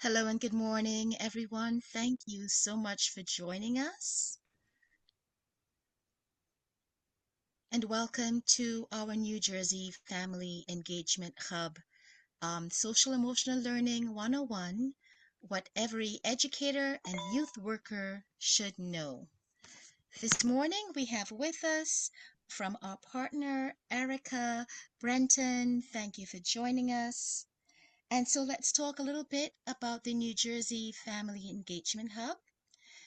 Hello and good morning, everyone. Thank you so much for joining us. And welcome to our New Jersey Family Engagement Hub, Social Emotional Learning 101, what every educator and youth worker should know. This morning we have with us from our partner, Erica Brenton. Thank you for joining us. And so let's talk a little bit about the New Jersey Family Engagement Hub.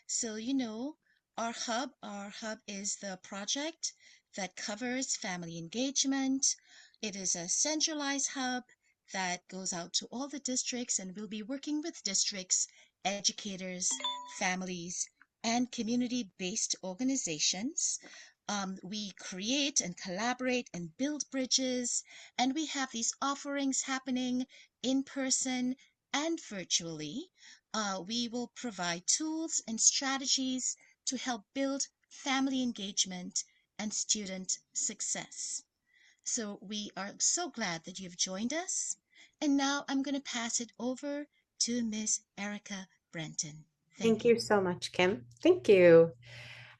So, our hub is the project that covers family engagement. It is a centralized hub that goes out to all the districts and will be working with districts, educators, families, and community-based organizations. We create and collaborate and build bridges, and we have these offerings happening in person and virtually. We will provide tools and strategies to help build family engagement and student success. So we are so glad that you've joined us. And now I'm going to pass it over to Miss Erica Brenton. Thank Thank you. you so much, Kim. Thank you.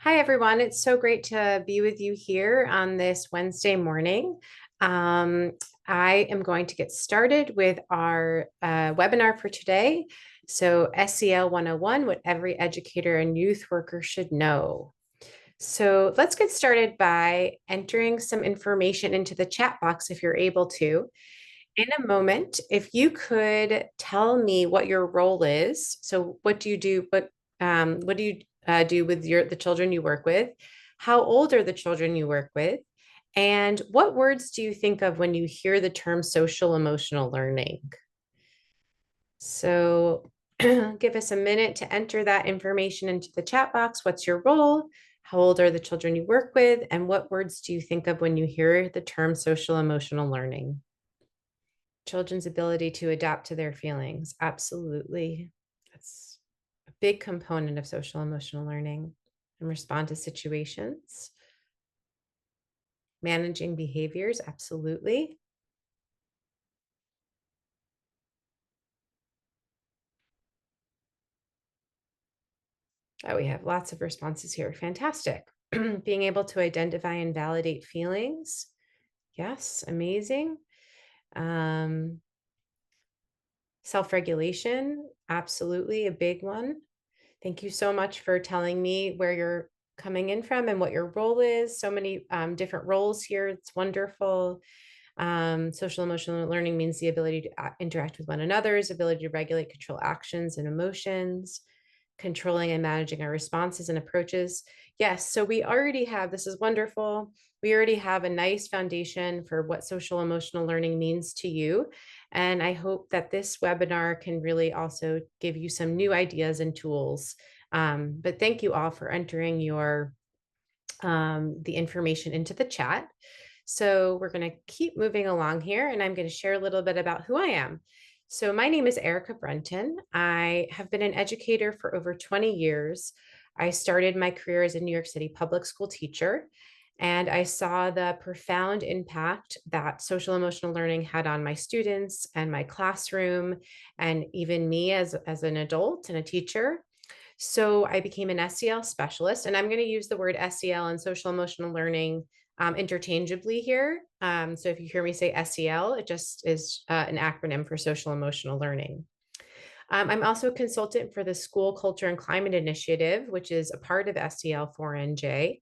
Hi, everyone. It's so great to be with you here on this Wednesday morning. Um, I am going to get started with our webinar for today. So, SEL 101, what every educator and youth worker should know. So, let's get started by entering some information into the chat box if you're able to. In a moment, if you could tell me what your role is. So what do you do? What do you do with the children you work with? How old are the children you work with? And what words do you think of when you hear the term social emotional learning? So give us a minute to enter that information into the chat box. What's your role? How old are the children you work with? And what words do you think of when you hear the term social emotional learning? Children's ability to adapt to their feelings. Absolutely. That's a big component of social emotional learning and respond to situations. Managing behaviors. Absolutely. Oh, we have lots of responses here. Fantastic. Being able to identify and validate feelings. Yes, amazing. Um, Self-regulation. Absolutely a big one. Thank you so much for telling me where you're coming in from and what your role is. So many different roles here. It's wonderful. Social emotional learning means the ability to interact with one another's ability to regulate, control actions and emotions, controlling and managing our responses and approaches. Yes, so we already have, this is wonderful. We already have a nice foundation for what social emotional learning means to you. And I hope that this webinar can really also give you some new ideas and tools. But thank you all for entering the information into the chat. So we're going to keep moving along here, and I'm going to share a little bit about who I am. So my name is Erica Brenton. I have been an educator for over 20 years. I started my career as a New York City public school teacher, and I saw the profound impact that social emotional learning had on my students and my classroom, and even me as an adult and a teacher. So I became an SEL specialist, and I'm going to use the word SEL and social emotional learning interchangeably here. So if you hear me say SEL, it just is an acronym for social emotional learning. I'm also a consultant for the School Culture and Climate Initiative, which is a part of SEL 4NJ.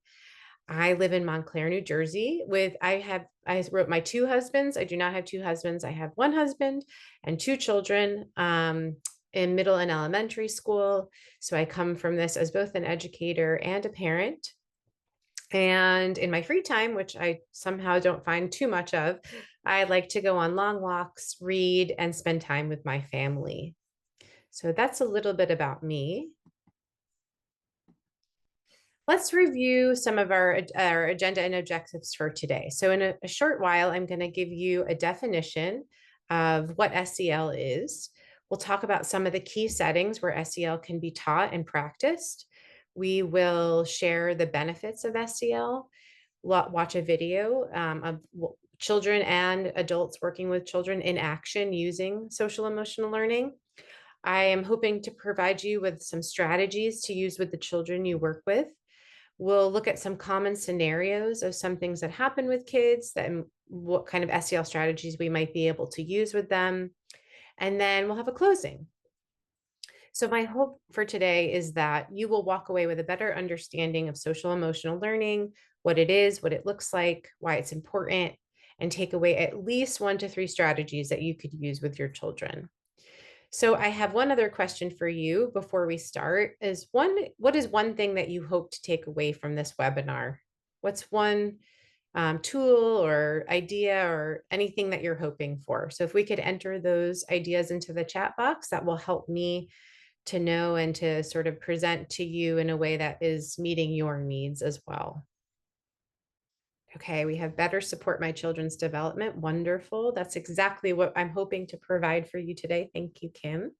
I live in Montclair, New Jersey. I wrote my two husbands. I do not have two husbands. I have one husband and two children in middle and elementary school. So I come from this as both an educator and a parent. And in my free time, which I somehow don't find too much of, I like to go on long walks, read, and spend time with my family. So that's a little bit about me. Let's review some of our agenda and objectives for today. So in a short while, I'm going to give you a definition of what SEL is. We'll talk about some of the key settings where SEL can be taught and practiced. We will share the benefits of SEL, watch a video of children and adults working with children in action using social emotional learning. I am hoping to provide you with some strategies to use with the children you work with. We'll look at some common scenarios of some things that happen with kids that and what kind of SEL strategies we might be able to use with them. And then we'll have a closing. So, my hope for today is that you will walk away with a better understanding of social emotional learning, what it is, what it looks like, why it's important, and take away at least 1 to 3 strategies that you could use with your children. So, I have one other question for you before we start is what is one thing that you hope to take away from this webinar? What's one tool or idea or anything that you're hoping for? So if we could enter those ideas into the chat box, that will help me to know and to sort of present to you in a way that is meeting your needs as well. Okay, we have better support my children's development. Wonderful. That's exactly what I'm hoping to provide for you today. Thank you, Kim.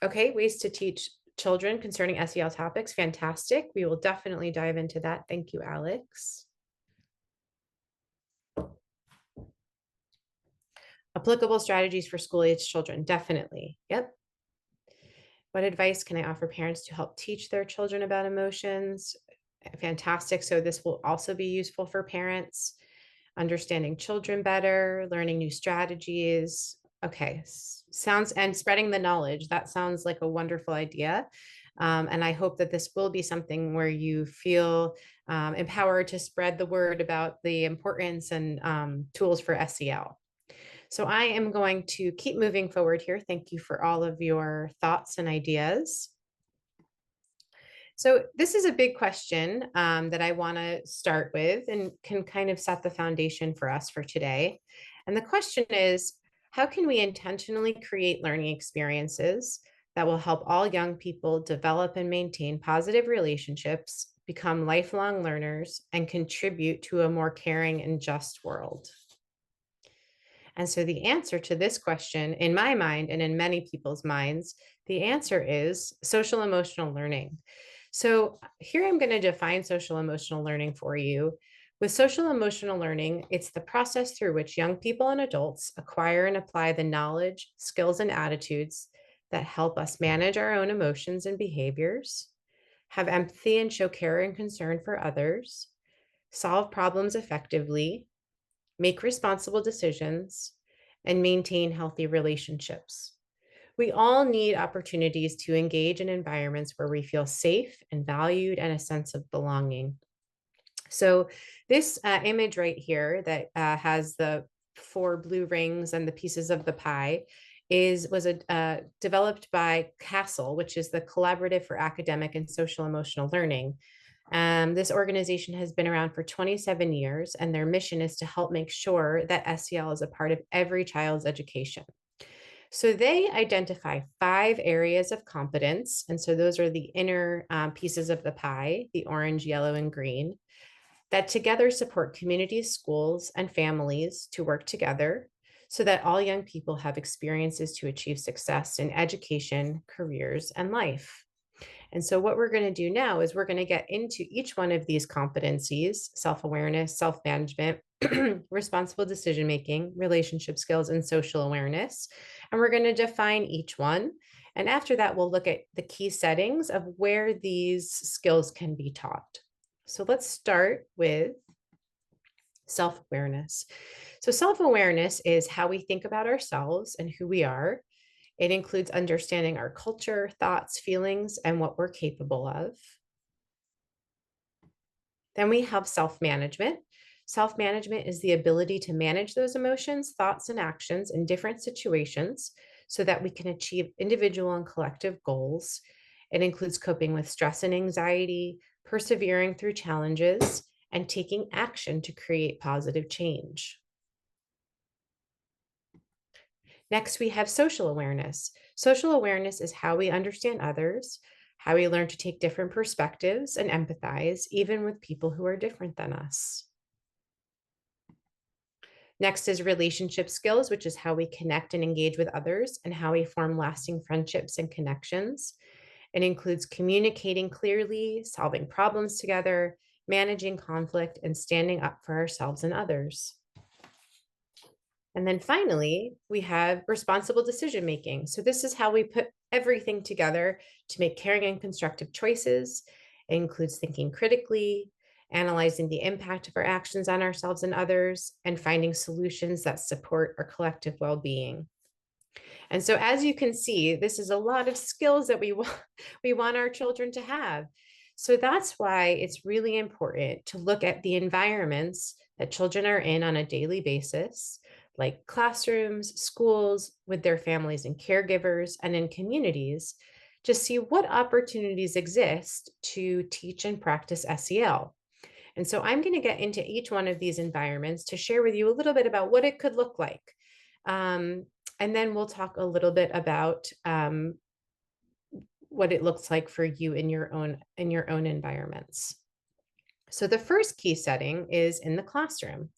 Okay, ways to teach children concerning SEL topics. Fantastic. We will definitely dive into that. Thank you, Alex. Applicable strategies for school age children. Definitely. Yep. What advice can I offer parents to help teach their children about emotions? Fantastic. So, this will also be useful for parents. Understanding children better, learning new strategies. Okay. Sounds and spreading the knowledge. That sounds like a wonderful idea. And I hope that this will be something where you feel empowered to spread the word about the importance and tools for SEL. So I am going to keep moving forward here. Thank you for all of your thoughts and ideas. So this is a big question that I want to start with and can kind of set the foundation for us for today. And the question is, how can we intentionally create learning experiences that will help all young people develop and maintain positive relationships, become lifelong learners, and contribute to a more caring and just world? And so the answer to this question, in my mind and in many people's minds, the answer is social emotional learning. So here I'm going to define social emotional learning for you. With social emotional learning, it's the process through which young people and adults acquire and apply the knowledge, skills, and attitudes that help us manage our own emotions and behaviors, have empathy and show care and concern for others, solve problems effectively, make responsible decisions, and maintain healthy relationships. We all need opportunities to engage in environments where we feel safe and valued and a sense of belonging. So, this image right here that has the 4 blue rings and the pieces of the pie was developed by CASTLE, which is the Collaborative for Academic and Social Emotional Learning. This organization has been around for 27 years, and their mission is to help make sure that SEL is a part of every child's education. So they identify 5 areas of competence. And so those are the inner pieces of the pie, the orange, yellow, and green, that together support communities, schools, and families to work together so that all young people have experiences to achieve success in education, careers, and life. And so, what we're going to do now is we're going to get into each one of these competencies: self awareness, self management, responsible decision making, relationship skills, and social awareness. And we're going to define each one. And after that, we'll look at the key settings of where these skills can be taught. So, let's start with self awareness. So, self awareness is how we think about ourselves and who we are. It includes understanding our culture, thoughts, feelings, and what we're capable of. Then we have self management. Self management is the ability to manage those emotions, thoughts, and actions in different situations so that we can achieve individual and collective goals. It includes coping with stress and anxiety, persevering through challenges, and taking action to create positive change. Next, we have social awareness. Social awareness is how we understand others, how we learn to take different perspectives and empathize, even with people who are different than us. Next is relationship skills, which is how we connect and engage with others and how we form lasting friendships and connections. It includes communicating clearly, solving problems together, managing conflict, and standing up for ourselves and others. And then finally, we have responsible decision making. So this is how we put everything together to make caring and constructive choices. It includes thinking critically, analyzing the impact of our actions on ourselves and others, and finding solutions that support our collective well-being. And so as you can see, this is a lot of skills that we want our children to have. So that's why it's really important to look at the environments that children are in on a daily basis, like classrooms, schools, with their families and caregivers, and in communities, to see what opportunities exist to teach and practice SEL. And so I'm going to get into each one of these environments to share with you a little bit about what it could look like. Um, and then we'll talk a little bit about what it looks like for you in your own environments. So the first key setting is in the classroom.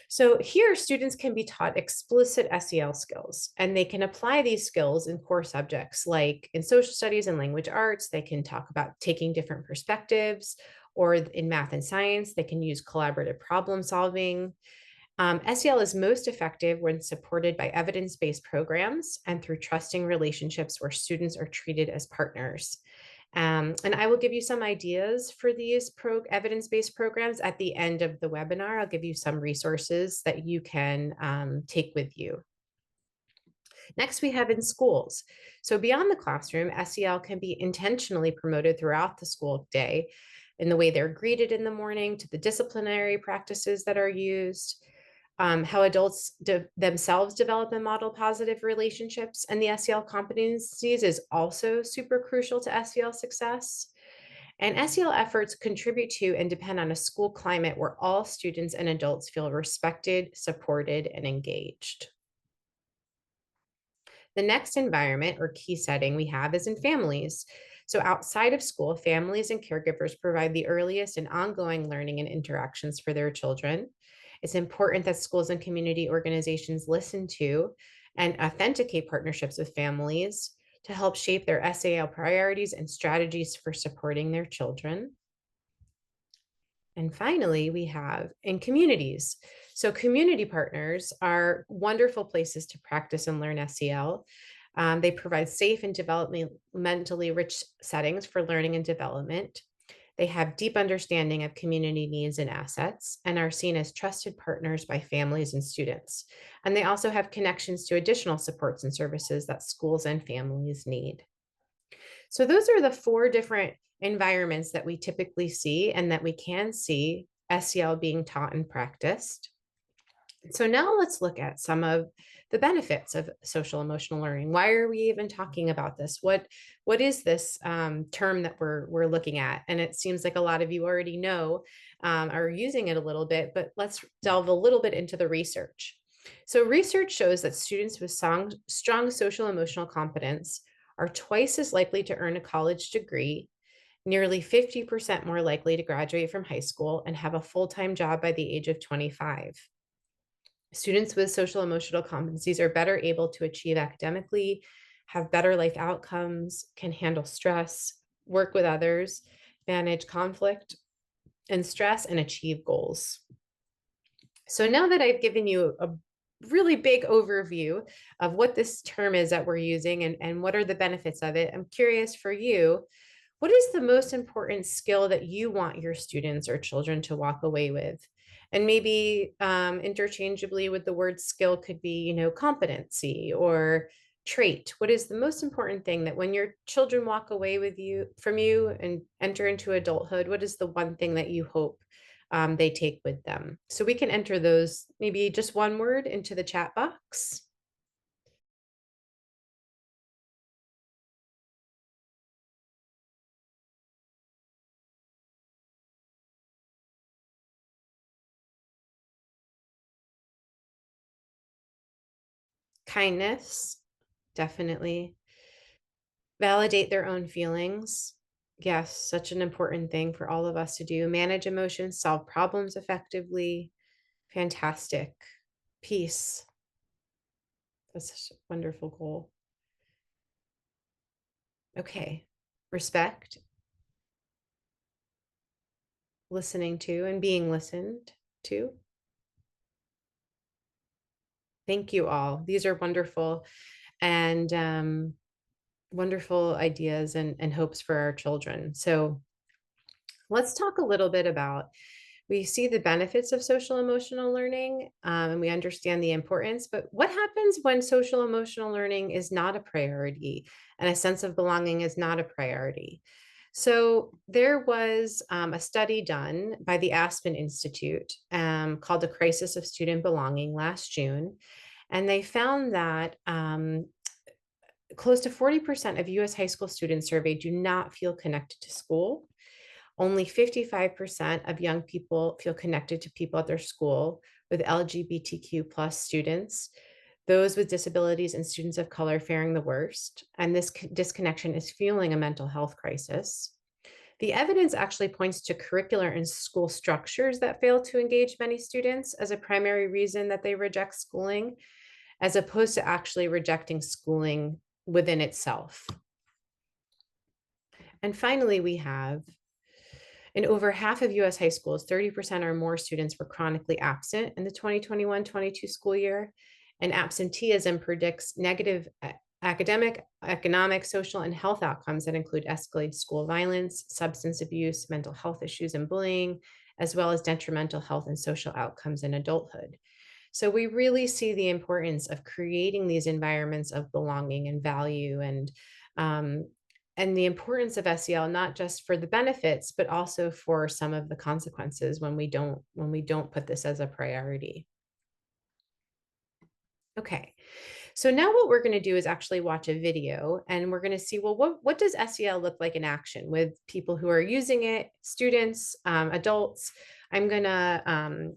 So here, students can be taught explicit SEL skills, and they can apply these skills in core subjects like in social studies and language arts. They can talk about taking different perspectives, or in math and science, they can use collaborative problem solving. SEL is most effective when supported by evidence based programs and through trusting relationships where students are treated as partners. And I will give you some ideas for these evidence based programs at the end of the webinar. I'll give you some resources that you can take with you. Next, we have in schools. So, beyond the classroom, SEL can be intentionally promoted throughout the school day in the way they're greeted in the morning, to the disciplinary practices that are used, how adults themselves develop and model positive relationships. And the SEL competencies is also super crucial to SEL success. And SEL efforts contribute to and depend on a school climate where all students and adults feel respected, supported, and engaged. The next environment or key setting we have is in families. So, outside of school, families and caregivers provide the earliest and ongoing learning and interactions for their children. It's important that schools and community organizations listen to and authenticate partnerships with families to help shape their SAL priorities and strategies for supporting their children. And finally, we have in communities. So, community partners are wonderful places to practice and learn SEL. They provide safe and developmentally rich settings for learning and development. They have deep understanding of community needs and assets and are seen as trusted partners by families and students. And they also have connections to additional supports and services that schools and families need. So those are the four different environments that we typically see and that we can see SEL being taught and practiced. So now let's look at some of the benefits of social emotional learning. Why are we even talking about this? What is this term that we're looking at? And it seems like a lot of you already know are using it a little bit, but let's delve a little bit into the research. So research shows that students with strong social emotional competence are twice as likely to earn a college degree, nearly 50% more likely to graduate from high school, and have a full-time job by the age of 25. Students with social emotional competencies are better able to achieve academically, have better life outcomes, can handle stress, work with others, manage conflict and stress, and achieve goals. So now that I've given you a really big overview of what this term is that we're using and what are the benefits of it, I'm curious for you, what is the most important skill that you want your students or children to walk away with? And maybe interchangeably with the word skill could be, competency or trait. What is the most important thing that when your children walk away with you from you and enter into adulthood, what is the one thing that you hope they take with them? So we can enter those, maybe just one word into the chat box. Kindness, definitely. Validate their own feelings. Yes, such an important thing for all of us to do. Manage emotions, solve problems effectively. Fantastic. Peace. That's such a wonderful goal. Okay. Respect, listening to and being listened to. Thank you all. These are wonderful and wonderful ideas and hopes for our children. So let's talk a little bit about, we see the benefits of social emotional learning, and we understand the importance, but what happens when social emotional learning is not a priority and a sense of belonging is not a priority? So there was a study done by the Aspen Institute called The Crisis of Student Belonging last June. And they found that close to 40% of US high school students surveyed do not feel connected to school. Only 55% of young people feel connected to people at their school, with LGBTQ plus students, those with disabilities and students of color faring the worst. And this disconnection is fueling a mental health crisis. The evidence actually points to curricular and school structures that fail to engage many students as a primary reason that they reject schooling, as opposed to actually rejecting schooling within itself. And finally, we have in over half of US high schools, 30% or more students were chronically absent in the 2021-22 school year. And absenteeism predicts negative academic, economic, social, and health outcomes that include escalated school violence, substance abuse, mental health issues, and bullying, as well as detrimental health and social outcomes in adulthood. So we really see the importance of creating these environments of belonging and value, um, and the importance of SEL, not just for the benefits, but also for some of the consequences when we don't put this as a priority. Okay, so now what we're going to do is actually watch a video, and we're going to see, well, what does SEL look like in action with people who are using it, students, adults. I'm going to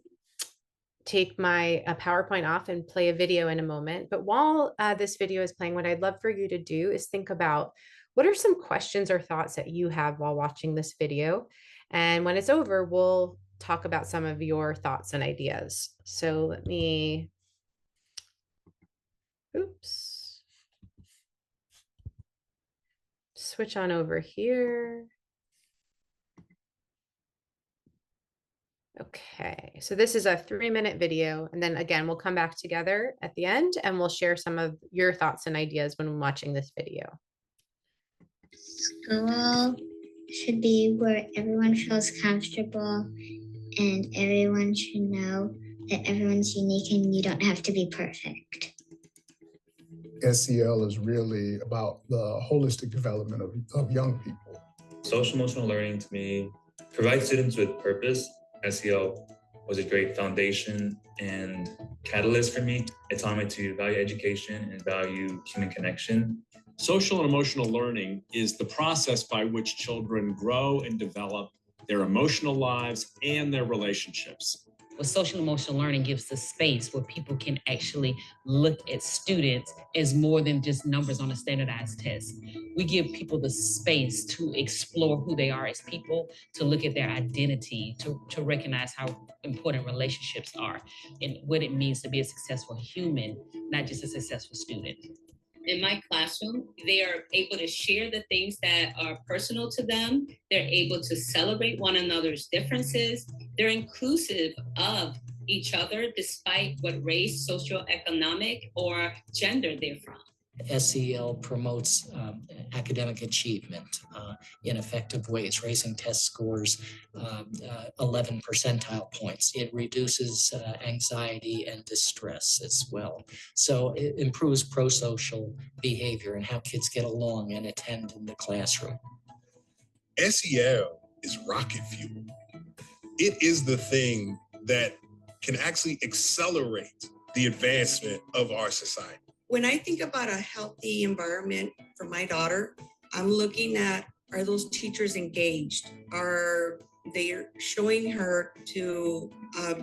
take my PowerPoint off and play a video in a moment. But while this video is playing, what I'd love for you to do is think about what are some questions or thoughts that you have while watching this video. And when it's over, we'll talk about some of your thoughts and ideas. So let me, oops, switch on over here. Okay, so this is a 3-minute video. And then again, we'll come back together at the end and we'll share some of your thoughts and ideas when watching this video. School should be where everyone feels comfortable and everyone should know that everyone's unique and you don't have to be perfect. SEL is really about the holistic development of young people. Social emotional learning to me provides students with purpose. SEL was a great foundation and catalyst for me. It taught me to value education and value human connection. Social and emotional learning is the process by which children grow and develop their emotional lives and their relationships. Well, social emotional learning gives the space where people can actually look at students as more than just numbers on a standardized test. We give people the space to explore who they are as people, to look at their identity, to recognize how important relationships are and what it means to be a successful human, not just a successful student. In my classroom, they are able to share the things that are personal to them. They're able to celebrate one another's differences. They're inclusive of each other despite what race, socioeconomic, or gender they're from. SEL promotes academic achievement in effective ways, raising test scores 11 percentile points. It reduces anxiety and distress as well. So it improves pro-social behavior and how kids get along and attend in the classroom. SEL is rocket fuel. It is the thing that can actually accelerate the advancement of our society. When I think about a healthy environment for my daughter, I'm looking at, are those teachers engaged? Are they showing her to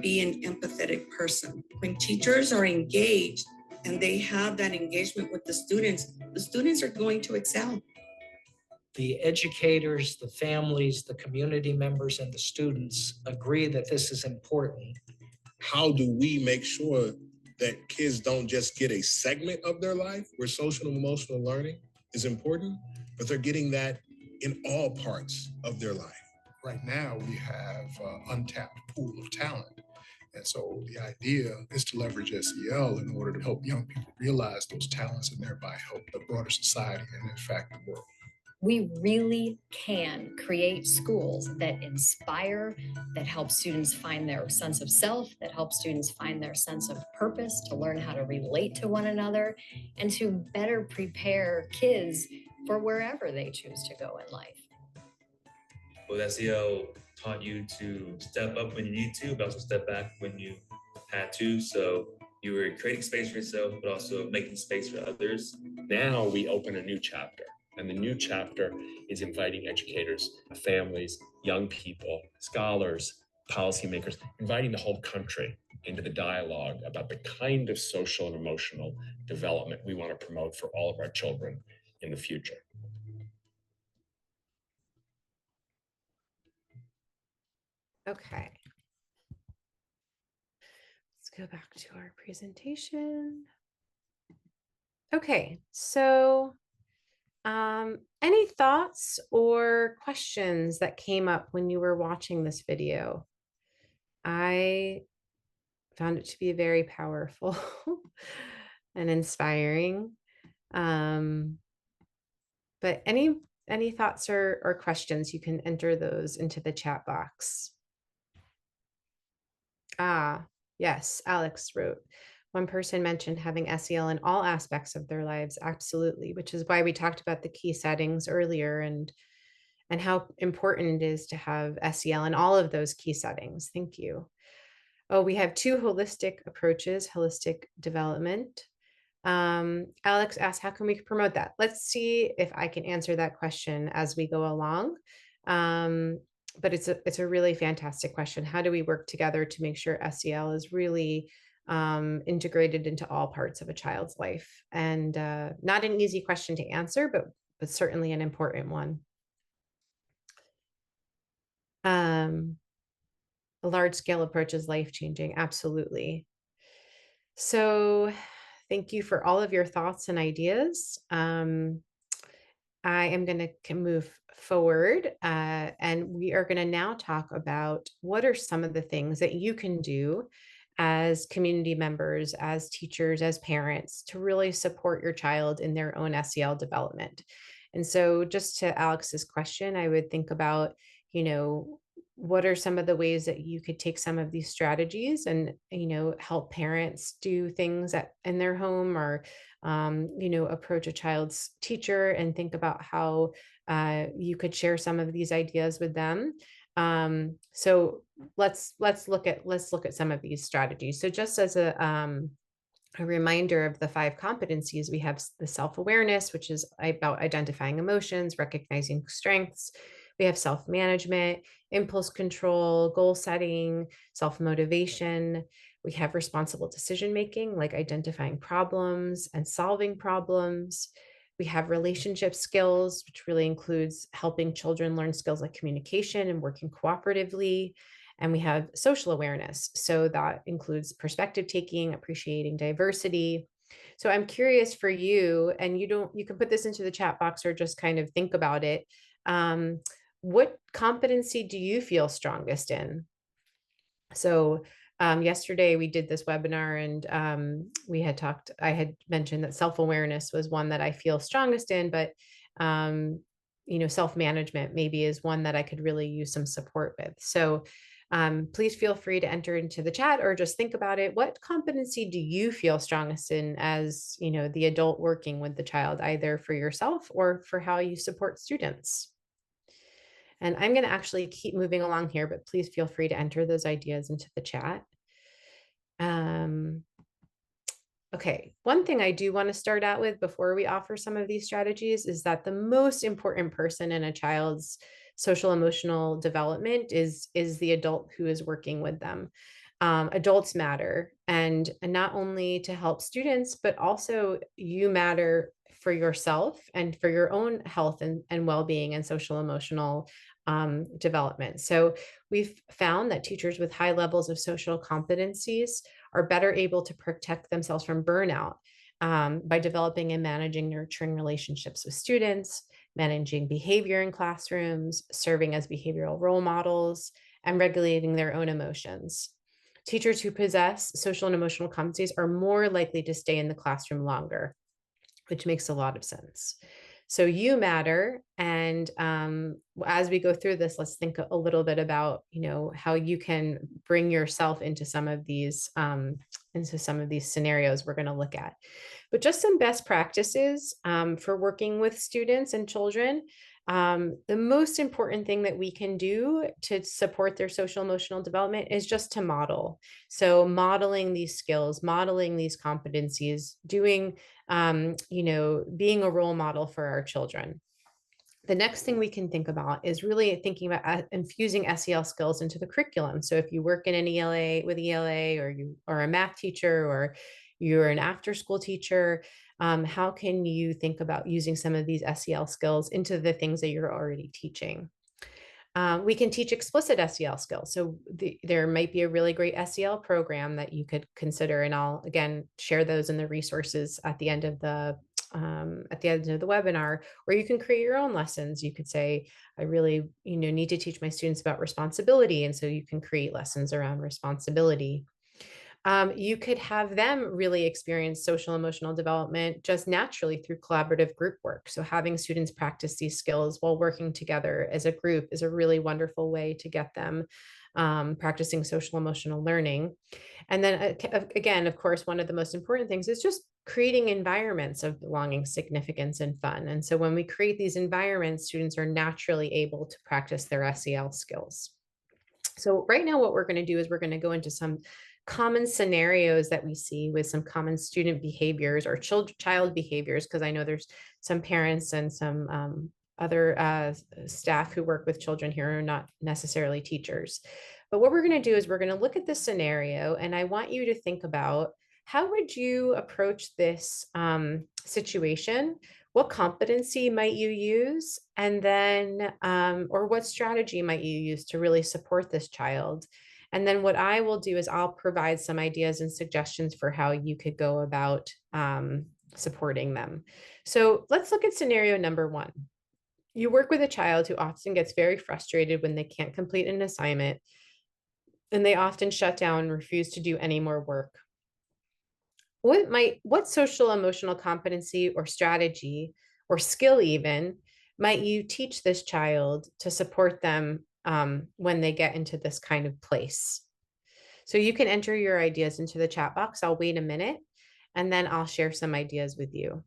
be an empathetic person? When teachers are engaged and they have that engagement with the students are going to excel. The educators, the families, the community members, and the students agree that this is important. How do we make sure that kids don't just get a segment of their life where social and emotional learning is important, but they're getting that in all parts of their life? Right now, we have an untapped pool of talent. And so the idea is to leverage SEL in order to help young people realize those talents and thereby help the broader society and, in fact, the world. We really can create schools that inspire, that help students find their sense of self, that help students find their sense of purpose, to learn how to relate to one another, and to better prepare kids for wherever they choose to go in life. Well, SEL taught you to step up when you need to, but also step back when you had to. So you were creating space for yourself, but also making space for others. Now we open a new chapter. And the new chapter is inviting educators, families, young people, scholars, policymakers, inviting the whole country into the dialogue about the kind of social and emotional development we want to promote for all of our children in the future. Okay. Let's go back to our presentation. Okay, so any thoughts or questions that came up when you were watching this video? I found it to be very powerful and inspiring. But any thoughts or questions, you can enter those into the chat box. Yes, Alex wrote, one person mentioned having SEL in all aspects of their lives. Absolutely, which is why we talked about the key settings earlier and how important it is to have SEL in all of those key settings. Thank you. Oh, we have two holistic approaches, holistic development. Alex asked, how can we promote that? Let's see if I can answer that question as we go along. But it's a really fantastic question. How do we work together to make sure SEL is really integrated into all parts of a child's life? And not an easy question to answer, but certainly an important one. A large-scale approach is life-changing. Absolutely. So thank you for all of your thoughts and ideas. I am going to move forward and we are going to now talk about what are some of the things that you can do as community members, as teachers, as parents to really support your child in their own SEL development. And so just to Alex's question, I would think about, what are some of the ways that you could take some of these strategies and, help parents do things in their home or, approach a child's teacher and think about how you could share some of these ideas with them. So let's look at some of these strategies. So just as a reminder of the 5 competencies, we have the self-awareness, which is about identifying emotions, recognizing strengths. We have self-management, impulse control, goal setting, self-motivation. We have responsible decision-making, like identifying problems and solving problems. We have relationship skills, which really includes helping children learn skills like communication and working cooperatively. And we have social awareness. So that includes perspective taking, appreciating diversity. So I'm curious for you, and you can put this into the chat box or just kind of think about it. What competency do you feel strongest in? So yesterday we did this webinar and I had mentioned that self-awareness was one that I feel strongest in, but self-management maybe is one that I could really use some support with. So please feel free to enter into the chat or just think about it. What competency do you feel strongest in as, the adult working with the child, either for yourself or for how you support students? And I'm going to actually keep moving along here, but please feel free to enter those ideas into the chat. Okay, one thing I do want to start out with before we offer some of these strategies is that the most important person in a child's social emotional development is the adult who is working with them. Adults matter, and not only to help students, but also you matter for yourself and for your own health and well-being and social emotional development. So we've found that teachers with high levels of social competencies are better able to protect themselves from burnout by developing and managing nurturing relationships with students, managing behavior in classrooms, serving as behavioral role models, and regulating their own emotions. Teachers who possess social and emotional competencies are more likely to stay in the classroom longer, which makes a lot of sense. So you matter. And as we go through this, let's think a little bit about, how you can bring yourself into some of these scenarios we're going to look at. But just some best practices for working with students and children. The most important thing that we can do to support their social emotional development is just to model. So modeling these skills, modeling these competencies, doing, being a role model for our children. The next thing we can think about is really thinking about infusing SEL skills into the curriculum. So if you work in an ELA with ELA, or you are a math teacher, or you're an after school teacher, how can you think about using some of these SEL skills into the things that you're already teaching? We can teach explicit SEL skills. So there might be a really great SEL program that you could consider, and I'll again share those in the resources at the end of the webinar. Or you can create your own lessons. You could say, I really need to teach my students about responsibility, and so you can create lessons around responsibility. You could have them really experience social emotional development just naturally through collaborative group work. So having students practice these skills while working together as a group is a really wonderful way to get them practicing social emotional learning. And then again, of course, one of the most important things is just creating environments of belonging, significance, and fun. And so when we create these environments, students are naturally able to practice their SEL skills. So right now, what we're going to do is we're going to go into some common scenarios that we see with some common student behaviors or child behaviors, because I know there's some parents and some other staff who work with children here who are not necessarily teachers. But what we're going to do is we're going to look at this scenario, and I want you to think about, how would you approach this situation? What competency might you use? And then, or what strategy might you use to really support this child? And then what I will do is I'll provide some ideas and suggestions for how you could go about supporting them. So let's look at scenario number one. You work with a child who often gets very frustrated when they can't complete an assignment, and they often shut down and refuse to do any more work. What social emotional competency or strategy or skill even might you teach this child to support them when they get into this kind of place? So you can enter your ideas into the chat box. I'll wait a minute, and then I'll share some ideas with you.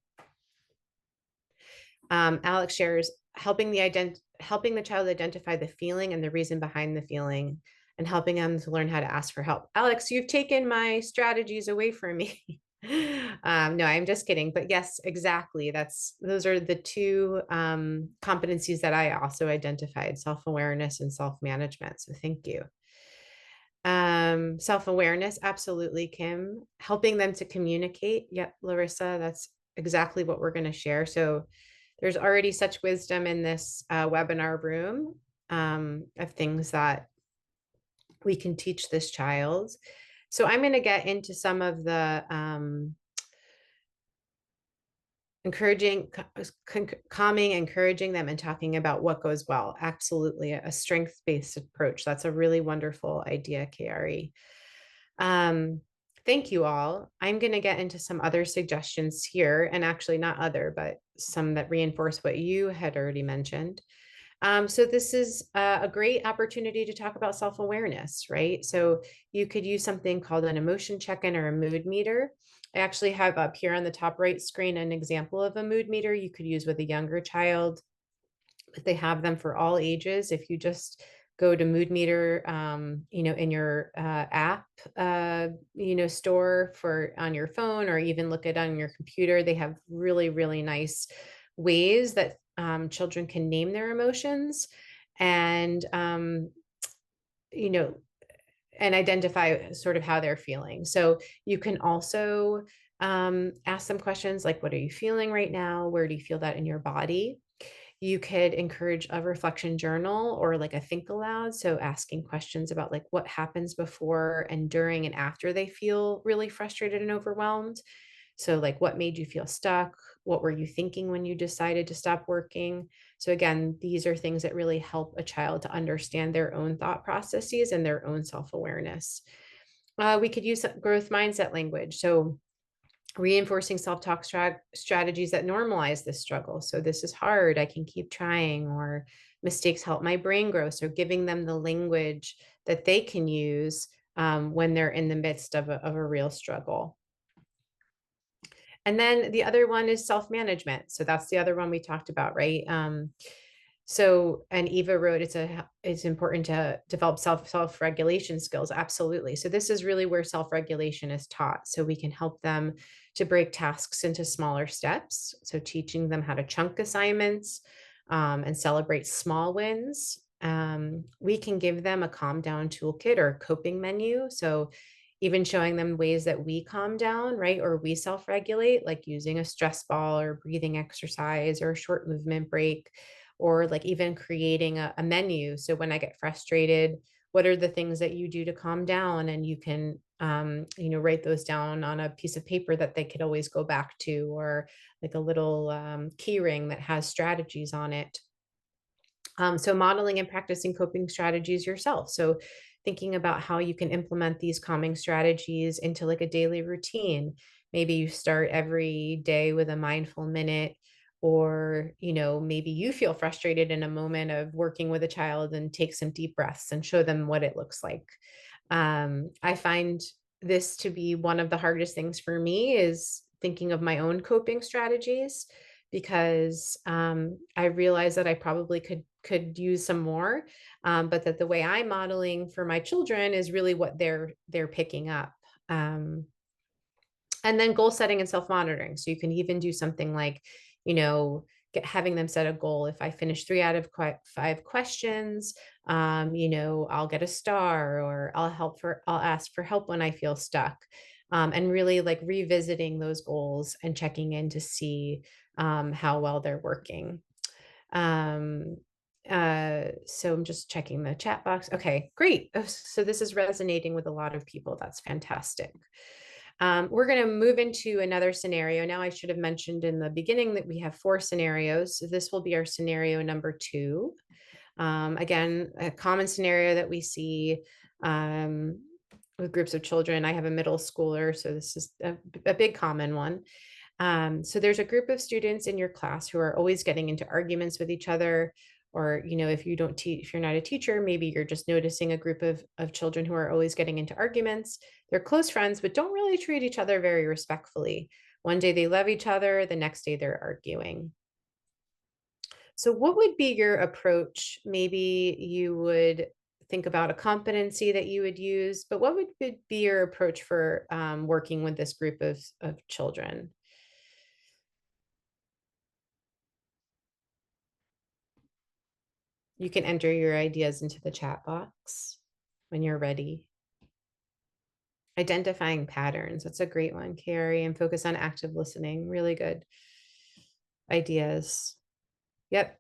Alex shares helping the child identify the feeling and the reason behind the feeling, and helping them to learn how to ask for help. Alex, you've taken my strategies away from me. No, I'm just kidding. But yes, exactly. Those are the two competencies that I also identified: self-awareness and self-management. So thank you. Self-awareness, absolutely, Kim. Helping them to communicate. Yep, Larissa, that's exactly what we're going to share. So there's already such wisdom in this webinar room of things that we can teach this child. So I'm going to get into some of the calming, encouraging them, and talking about what goes well. Absolutely, a strength-based approach. That's a really wonderful idea, Kiari. Thank you all. I'm going to get into some other suggestions here, and actually not other, but some that reinforce what you had already mentioned. So this is a great opportunity to talk about self-awareness, right? So you could use something called an emotion check-in or a mood meter. I actually have up here on the top right screen an example of a mood meter you could use with a younger child, but they have them for all ages. If you just go to mood meter, in your app, store on your phone, or even look it on your computer, they have really, really nice ways that children can name their emotions and, and identify sort of how they're feeling. So you can also ask them questions like, what are you feeling right now? Where do you feel that in your body? You could encourage a reflection journal or like a think aloud. So asking questions about like what happens before and during and after they feel really frustrated and overwhelmed. So like, what made you feel stuck? What were you thinking when you decided to stop working? So again, these are things that really help a child to understand their own thought processes and their own self-awareness. We could use growth mindset language. So reinforcing self-talk strategies that normalize this struggle. So this is hard, I can keep trying, or mistakes help my brain grow. So giving them the language that they can use when they're in the midst of a real struggle. And then the other one is self-management. So that's the other one we talked about, right? So, and Eva wrote, it's important to develop self-regulation skills. Absolutely. So this is really where self-regulation is taught. So we can help them to break tasks into smaller steps. So teaching them how to chunk assignments and celebrate small wins. We can give them a calm down toolkit or a coping menu. So even showing them ways that we calm down, right? Or we self-regulate, like using a stress ball or breathing exercise or a short movement break, or like even creating a menu. So when I get frustrated, what are the things that you do to calm down? And you can, write those down on a piece of paper that they could always go back to, or like a little key ring that has strategies on it. So modeling and practicing coping strategies yourself. So thinking about how you can implement these calming strategies into like a daily routine. Maybe you start every day with a mindful minute, or, maybe you feel frustrated in a moment of working with a child and take some deep breaths and show them what it looks like. I find this to be one of the hardest things for me, is thinking of my own coping strategies, because I realize that I probably could use some more, but that the way I'm modeling for my children is really what they're picking up. And then goal setting and self-monitoring. So you can even do something like, having them set a goal. If I finish 3 out of 5 questions, I'll get a star, or I'll ask for help when I feel stuck. And really like revisiting those goals and checking in to see how well they're working. So I'm just checking the chat box. Okay, great. So this is resonating with a lot of people. That's fantastic. We're going to move into another scenario. Now, I should have mentioned in the beginning that we have 4 scenarios. So this will be our scenario number 2. Again, a common scenario that we see with groups of children. I have a middle schooler, so this is a big common one. So there's a group of students in your class who are always getting into arguments with each other. Or, if you don't teach, if you're not a teacher, maybe you're just noticing a group of children who are always getting into arguments. They're close friends, but don't really treat each other very respectfully. One day they love each other, the next day they're arguing. So what would be your approach? Maybe you would think about a competency that you would use, but what would be your approach for working with this group of children? You can enter your ideas into the chat box when you're ready. Identifying patterns. That's a great one, Carrie. And focus on active listening. Really good ideas. Yep.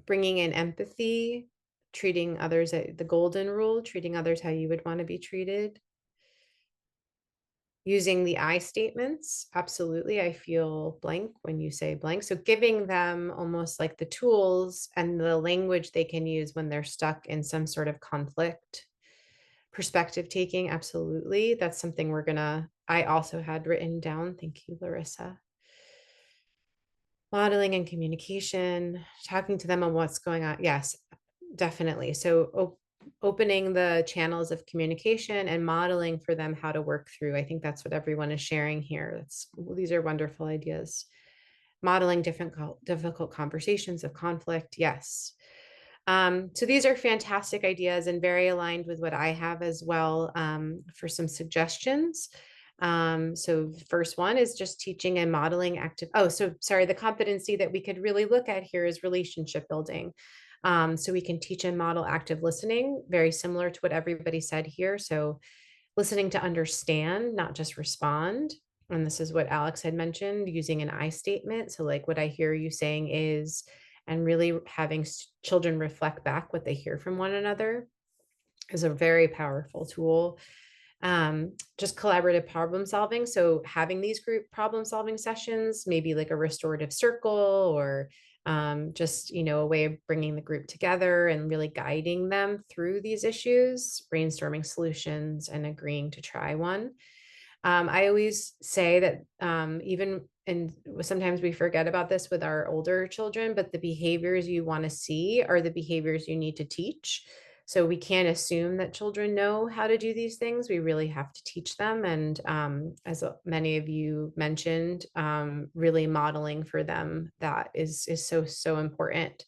Bringing in empathy, treating others, the golden rule, treating others how you would want to be treated. Using the I statements. Absolutely. I feel blank when you say blank. So giving them almost like the tools and the language they can use when they're stuck in some sort of conflict. Perspective taking. Absolutely. That's something I also had written down. Thank you, Larissa. Modeling and communication, talking to them on what's going on. Yes, definitely. So opening the channels of communication and modeling for them how to work through. I think that's what everyone is sharing here. These are wonderful ideas. Modeling difficult conversations of conflict. Yes. So these are fantastic ideas and very aligned with what I have as well for some suggestions. So the first one is just teaching and modeling the competency that we could really look at here is relationship building. So we can teach and model active listening, very similar to what everybody said here. So listening to understand, not just respond. And this is what Alex had mentioned, using an I statement. So like, what I hear you saying is, and really having children reflect back what they hear from one another is a very powerful tool. Just collaborative problem solving. So having these group problem solving sessions, maybe like a restorative circle or just, a way of bringing the group together and really guiding them through these issues, brainstorming solutions and agreeing to try one. I always say that and sometimes we forget about this with our older children, but the behaviors you want to see are the behaviors you need to teach. So we can't assume that children know how to do these things. We really have to teach them. And as many of you mentioned, really modeling for them that is so important.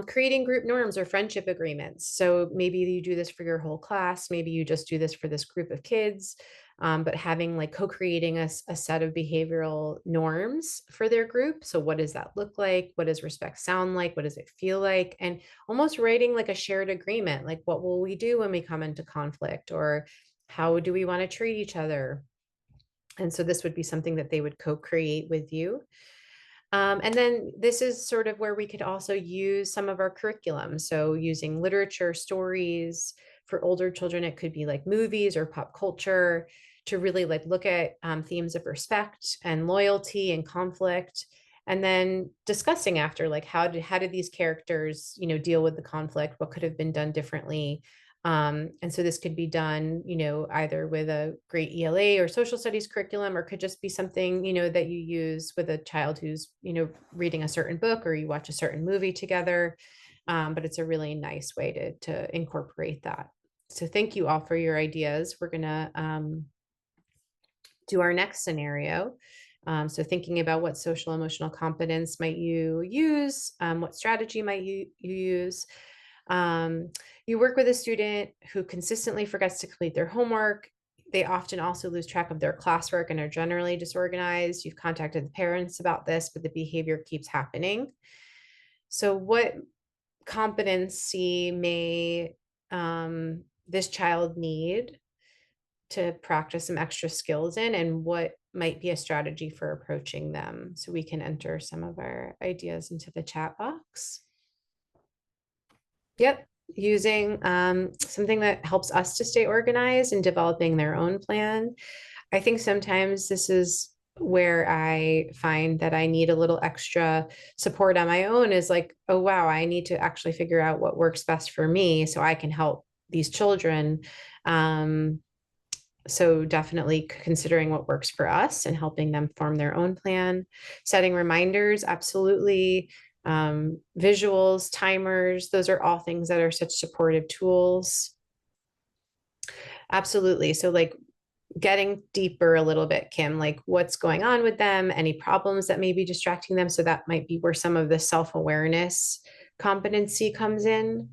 Creating group norms or friendship agreements. So maybe you do this for your whole class. Maybe you just do this for this group of kids. But having like co-creating a set of behavioral norms for their group. So what does that look like? What does respect sound like? What does it feel like? And almost writing like a shared agreement, like what will we do when we come into conflict, or how do we want to treat each other? And so this would be something that they would co-create with you. And then this is sort of where we could also use some of our curriculum. So using literature, stories. For older children, it could be like movies or pop culture, to really like look at themes of respect and loyalty and conflict, and then discussing after, like how did these characters deal with the conflict, what could have been done differently. And so this could be done either with a great ELA or social studies curriculum, or could just be something that you use with a child who's reading a certain book, or you watch a certain movie together. But it's a really nice way to incorporate that. So thank you all for your ideas. We're gonna do our next scenario. So thinking about what social emotional competence might you use, what strategy might you use. You work with a student who consistently forgets to complete their homework. They often also lose track of their classwork and are generally disorganized. You've contacted the parents about this, but the behavior keeps happening. So what competency may this child need to practice some extra skills in, and what might be a strategy for approaching them? So we can enter some of our ideas into the chat box. Yep, using something that helps us to stay organized and developing their own plan. I think sometimes this is where I find that I need a little extra support on my own, is like, oh, wow, I need to actually figure out what works best for me so I can help these children. So definitely considering what works for us and helping them form their own plan. Setting reminders, absolutely. Visuals, timers, those are all things that are such supportive tools. Absolutely. So like getting deeper a little bit, Kim, like what's going on with them, any problems that may be distracting them. So that might be where some of the self-awareness competency comes in.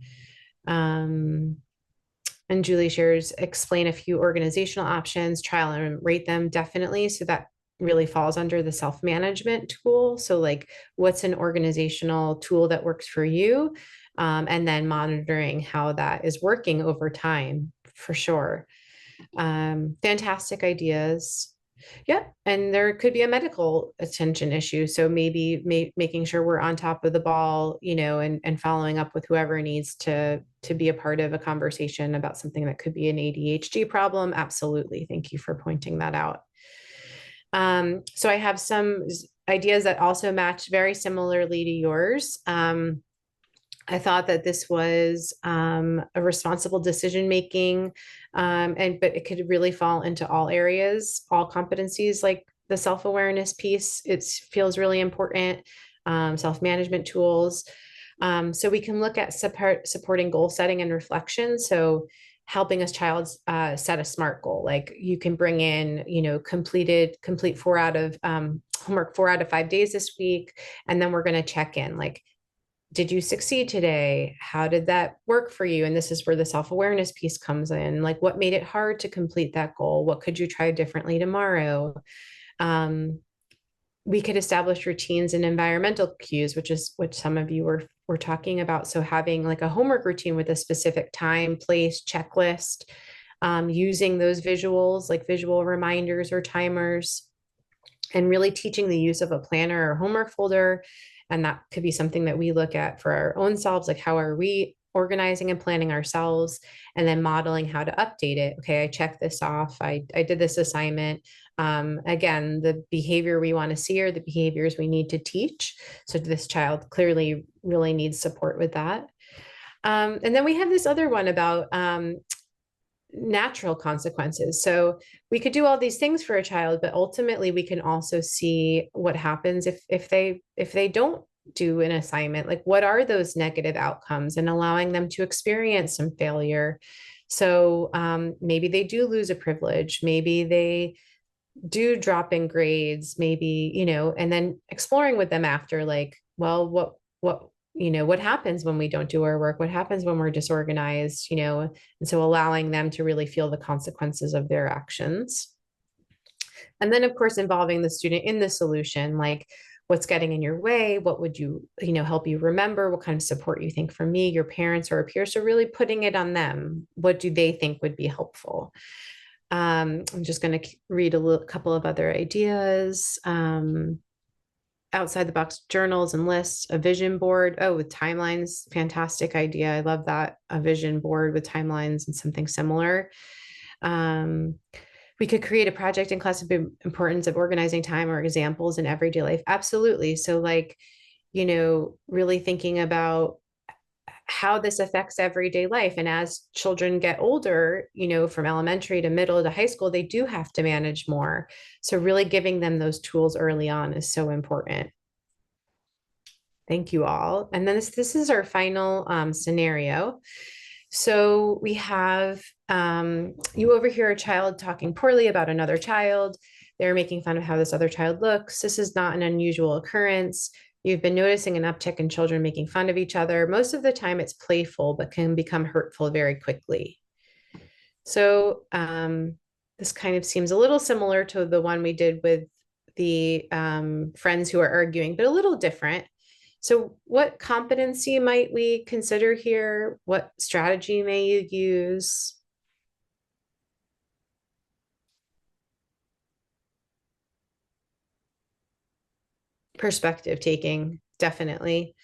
And Julie shares, explain a few organizational options, trial and rate them, definitely. So that really falls under the self-management tool. So like what's an organizational tool that works for you? And then monitoring how that is working over time, for sure. Fantastic ideas. Yeah, and there could be a medical attention issue. So maybe making sure we're on top of the ball, and following up with whoever needs to be a part of a conversation about something that could be an ADHD problem. Absolutely. Thank you for pointing that out. So I have some ideas that also match very similarly to yours. I thought that this was a responsible decision making, but it could really fall into all areas, all competencies, like the self-awareness piece. It feels really important. Self-management tools. So we can look at supporting goal setting and reflection. So helping a child set a SMART goal. Like you can bring in, complete homework 4 out of 5 days this week, and then we're going to check in, like, did you succeed today? How did that work for you? And this is where the self-awareness piece comes in. Like, what made it hard to complete that goal? What could you try differently tomorrow? We could establish routines and environmental cues, which is what some of you were talking about. So having like a homework routine with a specific time, place, checklist, using those visuals, like visual reminders or timers, and really teaching the use of a planner or homework folder. And that could be something that we look at for our own selves, like how are we organizing and planning ourselves, and then modeling how to update it. Okay, I checked this off. I did this assignment. Again, the behavior we want to see are the behaviors we need to teach. So this child clearly really needs support with that. And then we have this other one about natural consequences. So we could do all these things for a child, but ultimately we can also see what happens if they don't do an assignment. Like, what are those negative outcomes, and allowing them to experience some failure. So maybe they do lose a privilege, maybe they do drop in grades, maybe, and then exploring with them after, like, well, what happens when we don't do our work? What happens when we're disorganized, and so allowing them to really feel the consequences of their actions. And then, of course, involving the student in the solution, like, what's getting in your way? What would help you remember? What kind of support you think from me, your parents, or a peer? So really putting it on them. What do they think would be helpful? I'm just going to read a couple of other ideas. Outside the box journals and lists, a vision board. Oh, with timelines, fantastic idea. I love that. A vision board with timelines and something similar. We could create a project in class of importance of organizing time or examples in everyday life. Absolutely. So like, really thinking about how this affects everyday life. And as children get older, from elementary to middle to high school, they do have to manage more. So really giving them those tools early on is so important. Thank you all. And then this is our final scenario. So we have, you overhear a child talking poorly about another child. They're making fun of how this other child looks. This is not an unusual occurrence. You've been noticing an uptick in children making fun of each other. Most of the time it's playful, but can become hurtful very quickly. So this kind of seems a little similar to the one we did with the friends who are arguing, but a little different. So what competency might we consider here? What strategy may you use? Perspective taking, definitely.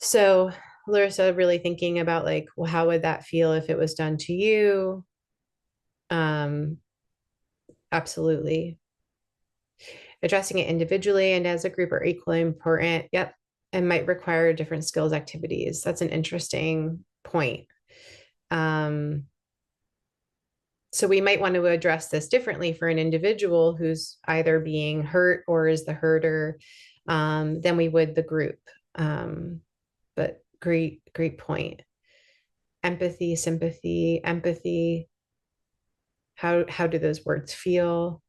So Larissa, really thinking about like, well, how would that feel if it was done to you? Absolutely. Addressing it individually and as a group are equally important. Yep. And might require different skills activities. That's an interesting point. So we might want to address this differently for an individual who's either being hurt or is the hurter than we would the group. But great point. Empathy, sympathy, empathy. How do those words feel?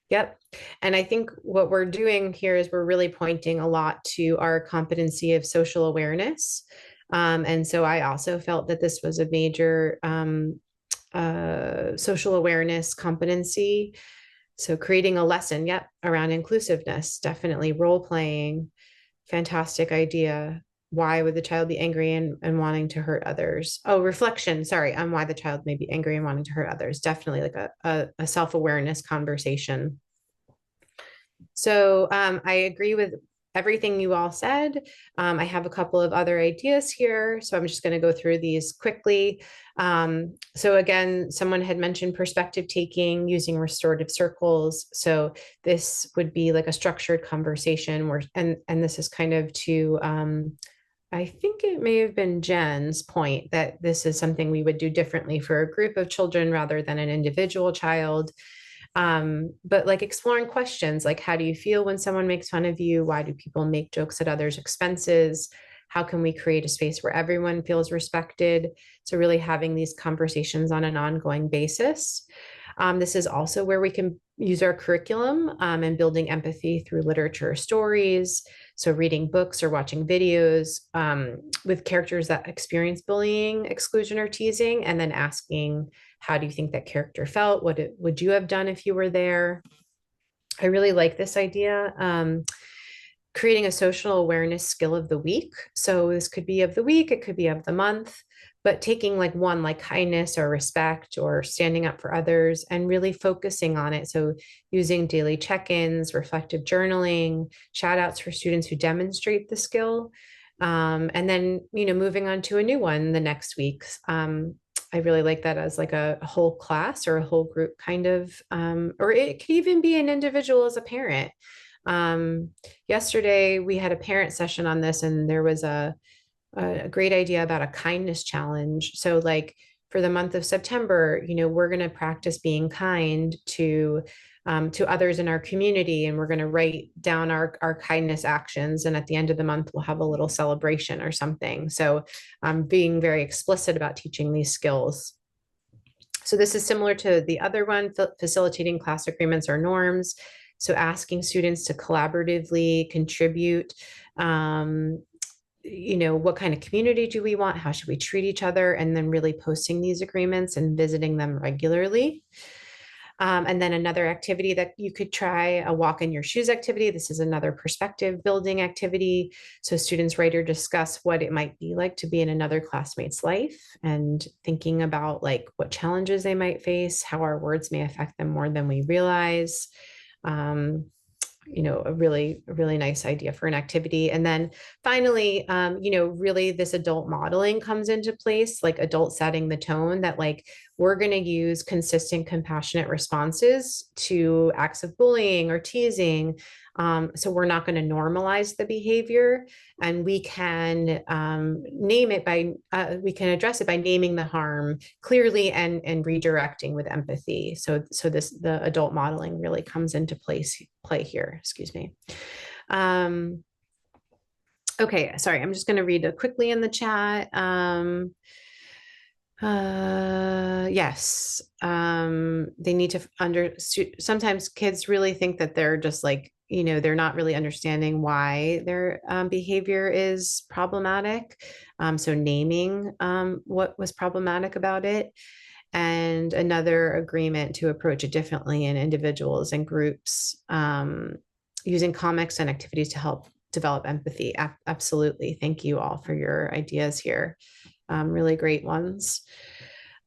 Yep. And I think what we're doing here is we're really pointing a lot to our competency of social awareness. And so I also felt that this was a major social awareness competency. So creating a lesson, yep, around inclusiveness, definitely role playing, fantastic idea. Why would the child be angry and wanting to hurt others? Oh, reflection, sorry, on why the child may be angry and wanting to hurt others. Definitely like a self-awareness conversation. So I agree with everything you all said. I have a couple of other ideas here, so I'm just going to go through these quickly. So again, someone had mentioned perspective taking using restorative circles. So this would be like a structured conversation where, and this is kind of to, I think it may have been Jen's point that this is something we would do differently for a group of children rather than an individual child. But like exploring questions like, how do you feel when someone makes fun of you? Why do people make jokes at others' expenses? How can we create a space where everyone feels respected? So really having these conversations on an ongoing basis. This is also where we can use our curriculum and building empathy through literature stories. So reading books or watching videos with characters that experience bullying, exclusion, or teasing, and then asking, how do you think that character felt? What would you have done if you were there? I really like this idea. Creating a social awareness skill of the week. So this could be of the week, it could be of the month, but taking like one like kindness or respect or standing up for others and really focusing on it. So using daily check-ins, reflective journaling, shout outs for students who demonstrate the skill. And then, moving on to a new one the next week. I really like that as like a whole class or a whole group kind of, or it could even be an individual as a parent. Yesterday we had a parent session on this, and there was a great idea about a kindness challenge. So like for the month of September, we're going to practice being kind to others in our community, and we're going to write down our kindness actions. And at the end of the month, we'll have a little celebration or something. So being very explicit about teaching these skills. So this is similar to the other one, facilitating class agreements or norms. So asking students to collaboratively contribute, what kind of community do we want? How should we treat each other? And then really posting these agreements and visiting them regularly. And then another activity that you could try, a walk in your shoes activity. This is another perspective building activity. So students write or discuss what it might be like to be in another classmate's life, and thinking about like what challenges they might face, how our words may affect them more than we realize. A really nice idea for an activity. And then finally, really this adult modeling comes into place, like adult setting the tone that like, we're going to use consistent, compassionate responses to acts of bullying or teasing. So we're not going to normalize the behavior, and we can name it we can address it by naming the harm clearly and redirecting with empathy. So the adult modeling really comes into play here. Excuse me. Okay, sorry, I'm just going to read quickly in the chat. Yes, they need to sometimes kids really think that they're just like, they're not really understanding why their behavior is problematic. So naming what was problematic about it, and another agreement to approach it differently in individuals and groups, using comics and activities to help develop empathy. Absolutely. Thank you all for your ideas here. Really great ones.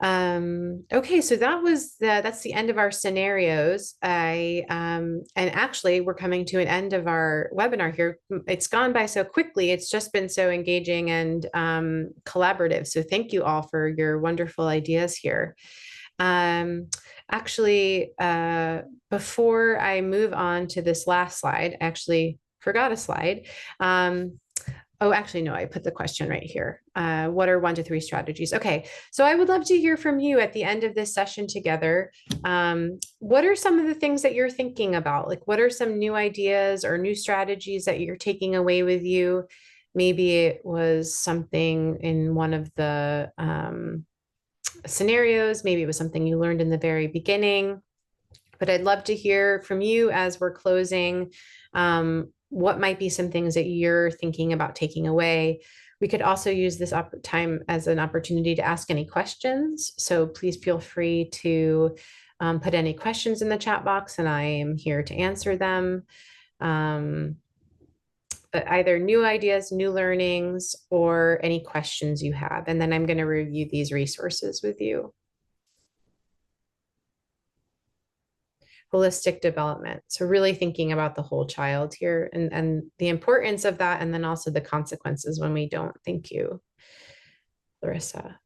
Okay, so that's the end of our scenarios. And actually we're coming to an end of our webinar here. It's gone by so quickly. It's just been so engaging and collaborative. So thank you all for your wonderful ideas here. Actually, before I move on to this last slide, I actually forgot a slide. Oh, actually, no, I put the question right here. What are 1 to 3 strategies? Okay, so I would love to hear from you at the end of this session together. What are some of the things that you're thinking about? Like, what are some new ideas or new strategies that you're taking away with you? Maybe it was something in one of the scenarios. Maybe it was something you learned in the very beginning. But I'd love to hear from you as we're closing. What might be some things that you're thinking about taking away? We could also use this time as an opportunity to ask any questions. So please feel free to put any questions in the chat box, and I am here to answer them. But either new ideas, new learnings, or any questions you have. And then I'm going to review these resources with you. Holistic development. So really thinking about the whole child here, and the importance of that, and then also the consequences when we don't. Thank you, Larissa.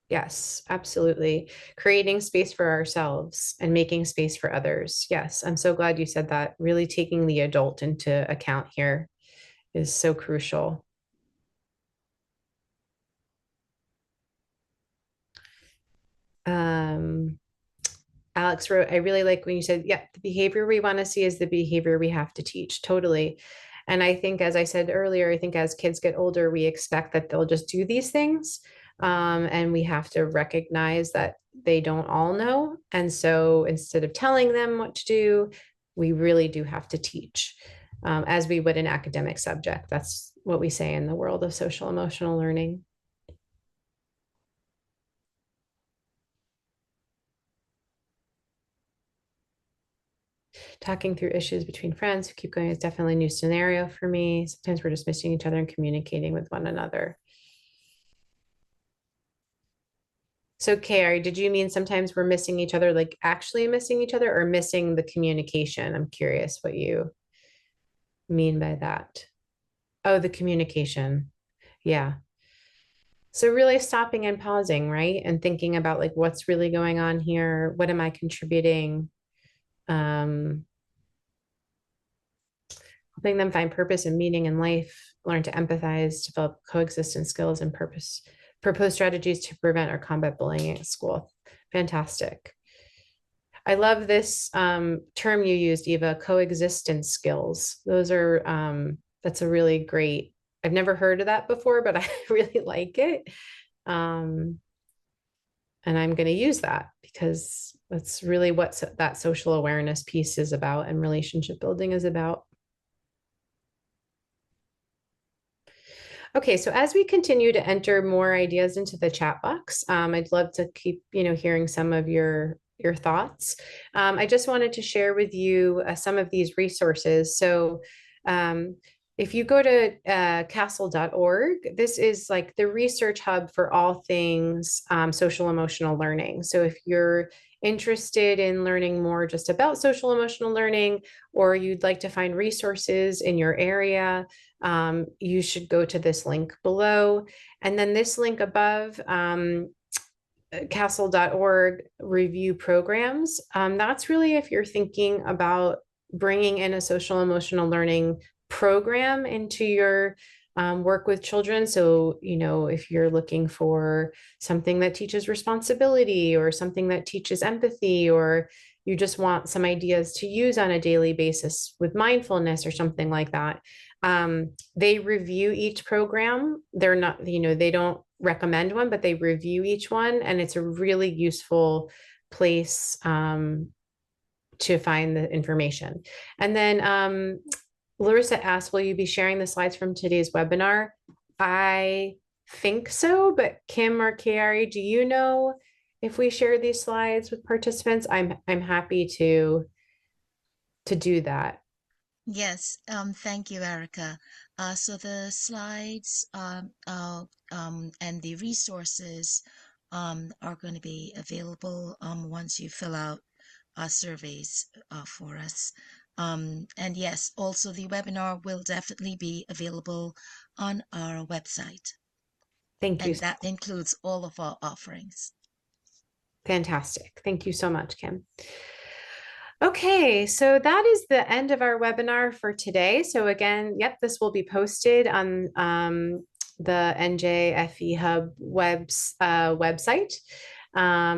Yes, absolutely. Creating space for ourselves and making space for others. Yes, I'm so glad you said that. Really taking the adult into account here is so crucial. Alex wrote, I really like when you said, yeah, the behavior we want to see is the behavior we have to teach. Totally. And I think, as I said earlier, I think as kids get older, we expect that they'll just do these things. And we have to recognize that they don't all know. And so instead of telling them what to do, we really do have to teach, as we would an academic subject. That's what we say in the world of social emotional learning. Talking through issues between friends who keep going is definitely a new scenario for me. Sometimes we're just missing each other and communicating with one another. So Carrie, did you mean sometimes we're missing each other, like actually missing each other, or missing the communication? I'm curious what you mean by that. Oh, the communication. Yeah. So really stopping and pausing, right? And thinking about like what's really going on here. What am I contributing? Helping them find purpose and meaning in life, learn to empathize, develop coexistence skills and purpose, propose strategies to prevent or combat bullying at school. Fantastic. I love this term you used, Eva, coexistence skills. Those are, that's a really great, I've never heard of that before, but I really like it. And I'm going to use that because that's really what that social awareness piece is about and relationship building is about. Okay, so as we continue to enter more ideas into the chat box, I'd love to keep, hearing some of your thoughts. I just wanted to share with you some of these resources. So if you go to castle.org, this is like the research hub for all things social emotional learning. So if you're interested in learning more just about social emotional learning, or you'd like to find resources in your area, you should go to this link below. And then this link above, castle.org review programs. That's really if you're thinking about bringing in a social emotional learning program into your work with children. So, if you're looking for something that teaches responsibility or something that teaches empathy, or you just want some ideas to use on a daily basis with mindfulness or something like that, they review each program. They're not, they don't recommend one, but they review each one. And it's a really useful place to find the information. And then Larissa asked, will you be sharing the slides from today's webinar? I think so, but Kim or Kiari, do you know if we share these slides with participants? I'm happy to do that. Yes, thank you, Erica. So the slides and the resources are going to be available once you fill out surveys for us. And yes, also the webinar will definitely be available on our website. Thank you. And that includes all of our offerings. Fantastic. Thank you so much, Kim. Okay, so that is the end of our webinar for today. So again, yep, this will be posted on the NJFE Hub website,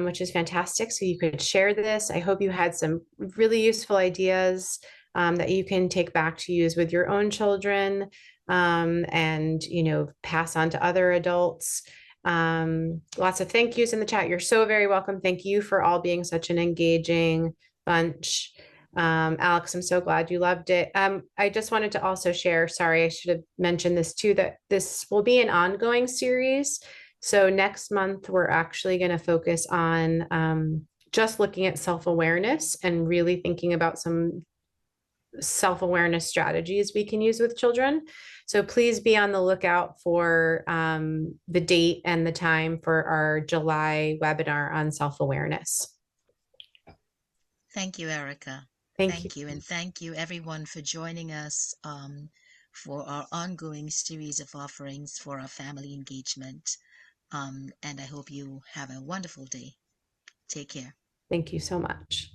which is fantastic. So you could share this. I hope you had some really useful ideas that you can take back to use with your own children and, pass on to other adults. Lots of thank yous in the chat. You're so very welcome. Thank you for all being such an engaging bunch. Alex, I'm so glad you loved it. I just wanted to also share, sorry, I should have mentioned this too, that this will be an ongoing series. So next month, we're actually going to focus on just looking at self-awareness and really thinking about some self-awareness strategies we can use with children. So please be on the lookout for the date and the time for our July webinar on self-awareness. Thank you, Erica. Thank you. And thank you everyone for joining us for our ongoing series of offerings for our family engagement. And I hope you have a wonderful day. Take care. Thank you so much.